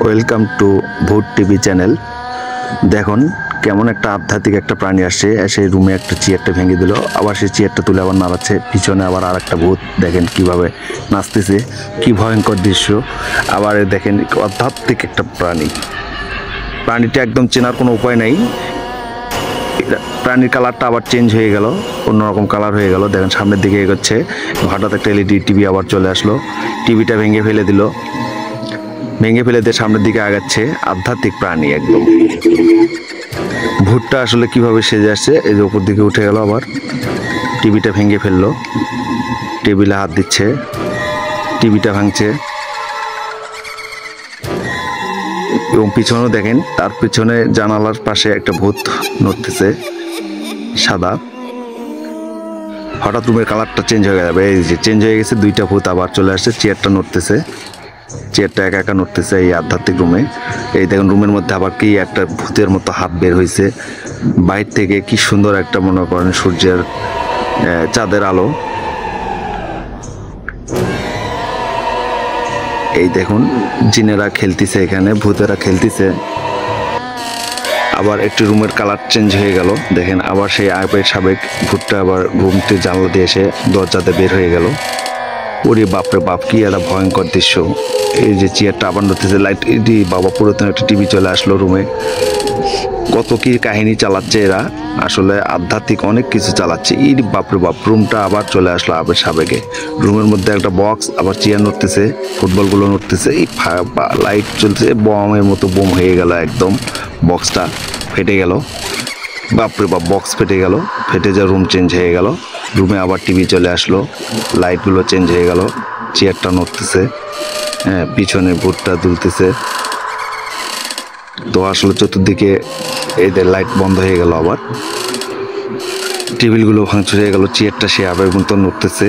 Welcome to ভূত TV channel. দেখুন কেমন একটা আধ্যাত্মিক একটা প্রাণী আসছে, এসে রুমে একটা চেয়ারটা ভেঙে দিল, আবার সেই চেয়ারটা তুলে আবার নাড়াচ্ছে, পিছনে আবার আর একটা ভূত দেখেন কিভাবে নাচতেছে, কি ভয়ঙ্কর দৃশ্য। আবার দেখেন আধ্যাত্মিক একটা প্রাণীটা একদম চেনার কোনো উপায় নাই। প্রাণীর কালারটা আবার চেঞ্জ হয়ে গেল, অন্যরকম কালার হয়ে গেল। দেখেন সামনের দিকে এগোচ্ছে, হঠাৎ একটা এলইডি টিভি আবার চলে আসলো, টিভিটা ভেঙে ফেলে দিয়ে সামনের দিকে আগাচ্ছে। আধ্যাত্মিক প্রাণী একদম। ভূতটা আসলে কিভাবে সেজে আসছে, এই যে উপর দিকে উঠে গেল, আবার টিভিটা ভেঙে ফেললো, টেবিলে হাত দিচ্ছে, টিভিটা ভাঙছে। এবং পিছনেও দেখেন, তার পিছনে জানালার পাশে একটা ভূত নড়তেছে, সাদা। হঠাৎ রুমের কালারটা চেঞ্জ হয়ে যাবে, এই যে চেঞ্জ হয়ে গেছে, দুইটা ভূত আবার চলে আসছে, চেয়ারটা নড়তেছে, চেয়ারটা একা একা নড়তেছে এই আধ্যাত্মিক রুমে। এই দেখুন রুমের মধ্যে আবার কি একটা ভূতের মতো হাত বের হয়েছে বাইর থেকে, কি সুন্দর একটা মনে করেন সূর্যের চাঁদের আলো। এই দেখুন জিনেরা খেলতেছে, এখানে ভূতেরা খেলতেছে। আবার একটু রুমের কালার চেঞ্জ হয়ে গেল, দেখেন আবার সেই আগের সাবেক ভূতটা আবার রুমটি জানলা দিয়ে এসে দরজাতে বের হয়ে গেল। ওরে বাপরে বাপ, কি একটা ভয়ঙ্কর দৃশ্য। এই যে চেয়ারটা আবার নড়তেছে, লাইট এটি বাবা, পুরাতন একটা টিভি চলে আসলো রুমে। কত কি কাহিনী চালাচ্ছে এরা, আসলে আধ্যাত্মিক অনেক কিছু চালাচ্ছে। এই বাপরে বাপ, রুমটা আবার চলে আসলো আবার সাবেকে। রুমের মধ্যে একটা বক্স, আবার চেয়ার নড়তেছে, ফুটবলগুলো নড়তেছে, এই লাইট চলছে, বমের মতো বোম হয়ে গেল একদম। বক্সটা ফেটে গেল, বাপরে বাপ, বক্স ফেটে গেল, ফেটে যা রুম চেঞ্জ হয়ে গেল। রুমে আবার টিভি চলে আসলো, লাইটগুলো চেঞ্জ হয়ে গেল, চেয়ারটা নড়তেছে, হ্যাঁ, পিছনে ভূতটা দুলতেছে। তো আসলে চতুর্দিকে এদের লাইট বন্ধ হয়ে গেল, আবার টেবিলগুলো ভাঙচুর হয়ে গেল, চেয়ারটা সে আবার মতো নড়তেছে,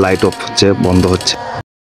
লাইট অফ হচ্ছে, বন্ধ হচ্ছে।